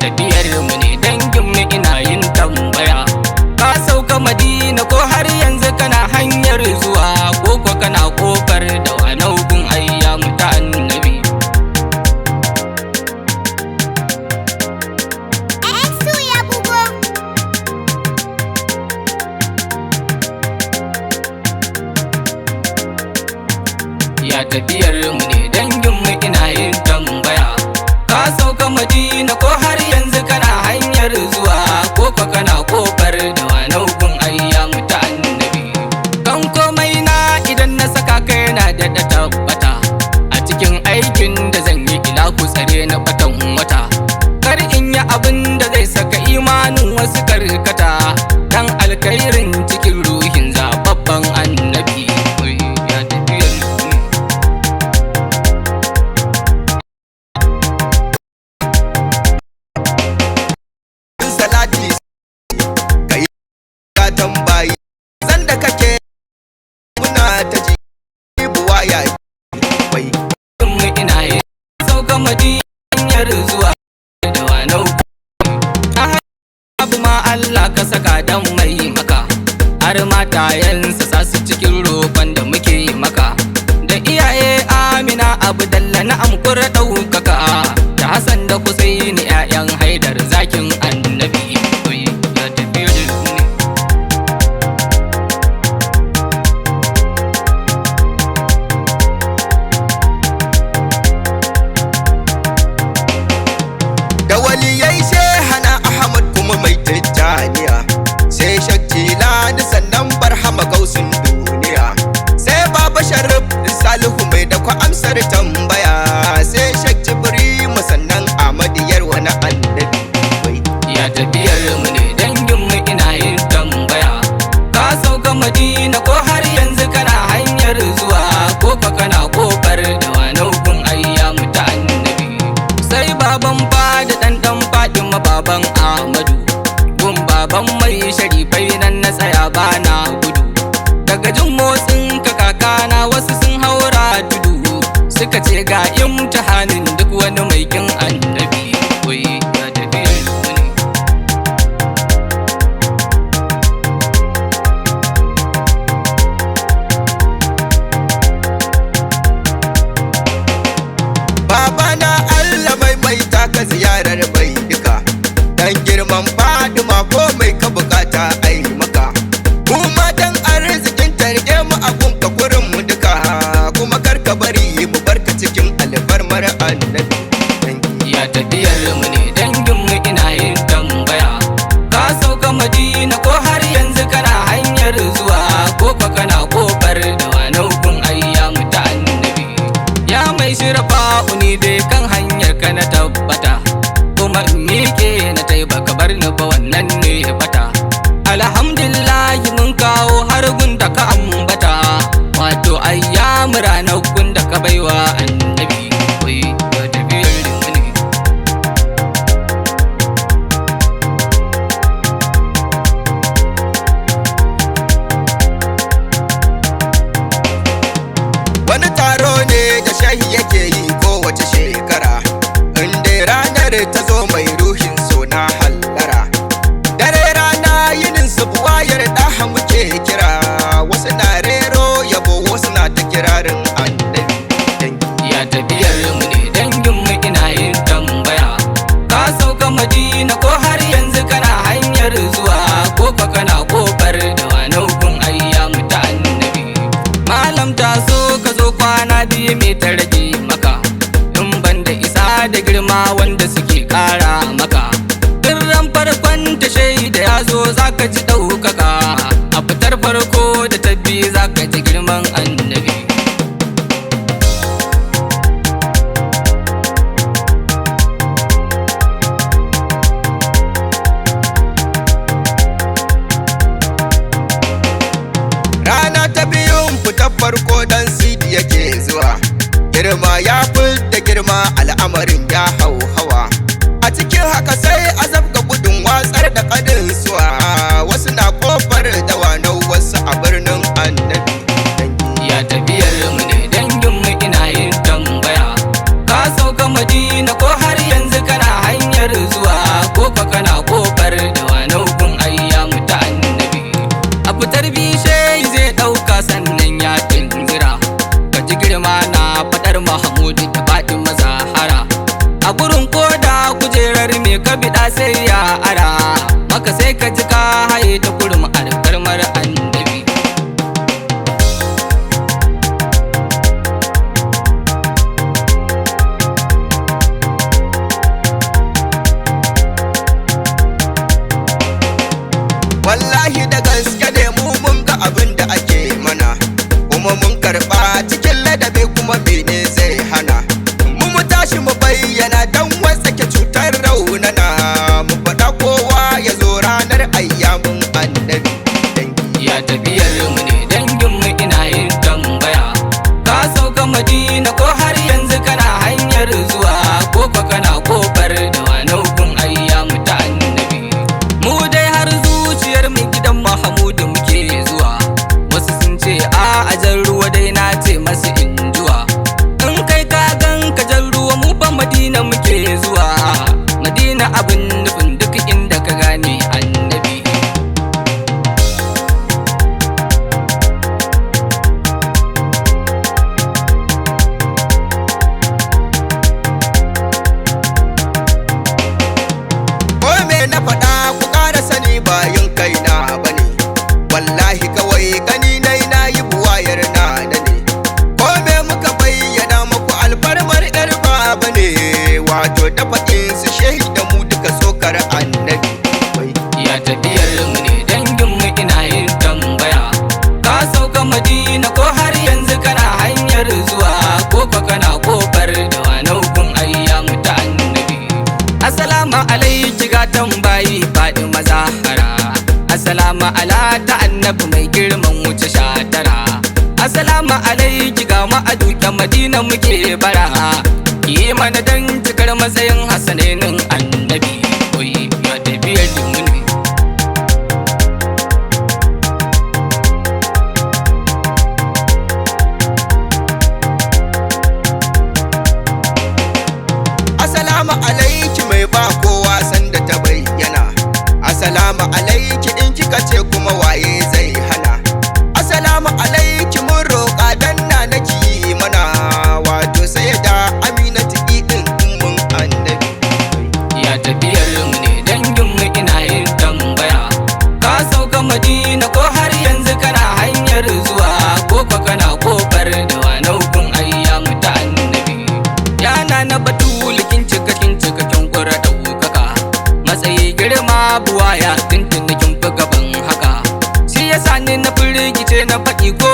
tafiyar mu ne dangin mu ina yin tambaya. Ka sauka Madina ko har yanzu kana hanyar zuwa, ko ko kana kofar da wani gun ayyamu ta annabi. Ya tafiyar mu ne dangin mu ina yin tambaya. Ka sauka Madina ko har yanzu kana hanyar zuwa, ko ko kana kofar da wani gun ayyamu ta annabi. Kan komai na idan na saka kai yana da tabbata, a cikin aikin da zan yi ila ku tsare na batan wata. Kar in yi abin da zai saka imanin wasu karkata, dan alkhairin cikin ruhin zababban annabi. Ya tafiyar tambayi zan da kake muna ta ji buwaya bai mu ina yi sauka Madina zuwa da wani abu ma Allah ka saka dan mai maka, har matayensa sa su cikin roƙon da muke yi maka. Da iyaye Amina Abu Dalla na amkur ɗaukaka, da Hassan da Husaini 'ya'yan Haidar zakin annabi. Ya tafi da waliyai Shehana Ahmad kuma mai tijjaniya, sai Shakkila da sannan Barhama Gausun duniya, sai Baba Sharif Salihu mai da ku amsar tambaya, sai Shak Jibril sannan Ahmadiyar wani annabi. Ya tafiyar mu ne dangin mu ina yin tambaya. Ka sauka Madina ko har yanzu kana hanyar zuwa, ko ko kana kofar da wani gun ayyamu ta annabi. Sai baban fada dan Fatima baban Ahmadu, gun baban mai sharifai nan na tsaya bana gudu. Daga jin motsin ka kakana wasu sun haura tudu, suka ce ga imtihanin duk wani mai kin annabi. Ya tafiyar mu ne. Babana Allah mai taka ziyarar bai duka, dan girman Fadima ko mai ka bukata ai maka. Mu matan arzikin targe mu a gunka kurin mu duka, kuma karka bari mu barka cikin alfarmar annabi. Ya tafiyar mu ne dangin mu ina yin tambaya. Ka sauka Madina ko har yanzu kana hanyar zuwa, ko ko kana kofar da wani gun ayyamu ta annabi. Ya mai shirfa uni dai kan hanyar ka na tabbata, kuma in miƙe na tai baka bar ni ba wannan ne bata. Alhamdulillah mun kawo har gun da ka ambata, wato ayyamu ranar gun da ka baiwa annabi. Ya tafiyar mu ne. Wani taro ne da shahi yake yi kowace shekara, inda ranar ta zo mai ruhin so na hallara. Dare rana yinin su buwayar daha muke kira, wasu na rero yabo wasu na ta kirarin annabi. Ya tafiyar mu ne dangin mu ina yin tambaya. Ka sauka Madina ko har yanzu kana hanyar zuwa, ko ko kana kofar da wani gun ayyamu ta annabi. Malam ta so ka zo kwana biyu me ta rage maka, in banda isa da girma wanda suke kara maka. Ran farkon ta shaida ya zo zaka ji ɗaukaka, a fitar farko da ta biyu zaka ji girman annabi. Rana ta biyun fitar farko dan sidi yake zuwa, girma ya da girma al'amarin ya hau hawa. A cikin haka sai azab ga gudun watsar da kadin suwa, wasu na kofar da wanau wasu a birnin annabi. Ya tafiyar mu ne dangin mu ina yin tambaya. Ka sauka Madina ko har yanzu kana hanyar zuwa, ji ka haye ta kurum alfarmar annabi. Wallahi da gaske ne mu mun ga abin da ake mana, kuma mun karɓa cikin ladabi, kuma mene zai hana mu tashi mu bayyana don wasake cutar raunana, mu faɗa kowa ya zo ranar ayyamun annabi. Ya tafiyar mu ne dangin mu ina yin tambaya, ka sauka Madina ko har yanzu kana hanyar zuwa, ko ka kana kofar da wanukun ayyamu ta annabi. Mu dai har zuciyar mu gidan Mahamudu muke zuwa, wasu sun ce a jan ruwa dai na ce masu injuwa. In kai ka gan ka jan ruwa mu fa Madina muke zuwa, Madina abin nufin duk inda ka gane annabi. Ko me na faɗa ku ƙara sani ba yin kaina bane, wallahi kawai gani nai na yi buwayar na da ne. Ko me muka bayyana muku alfarmar yar baba ne, wato da faɗin su shehi da mu duka sokar annabi. Ya tafiyar mu ne dangin mu ina yin tambaya, ka sauka Madina ko har yanzu kana hanyar zuwa, ko ka kana kofar da wanukun ayyamu ta annabi. Assalamu alaiki ga tambayi faɗi mazahara, assalamu ala ta annabi mai girman wuce shatara. Assalamu alaiki ga ma'adukan Madina muke bara, yi mana dan cikar matsayin hasanenin annabi. Oyi ya tafiyar mu ne. Assalamu alaiki mai ba kowa sanda ta bayyana, assalamu alaiki in kika ce kuma waye zai hana. Assalamu alaiki mun roƙa dan na naki mana, wato sai da Aminatu idin mun annabi. Ya tafiyar mu ne dangin mu ina yin tambaya, ka sauka Madina ko har yanzu kana hanyar zuwa, ko ka kana kofar da wanukun ayyamu ta annabi. Yana na batulikin cikakken kura ɗaukaka, matsayi girma buwaya tuntuni kin fi gaban haka. Shi yasa ni na firgice na faɗi ko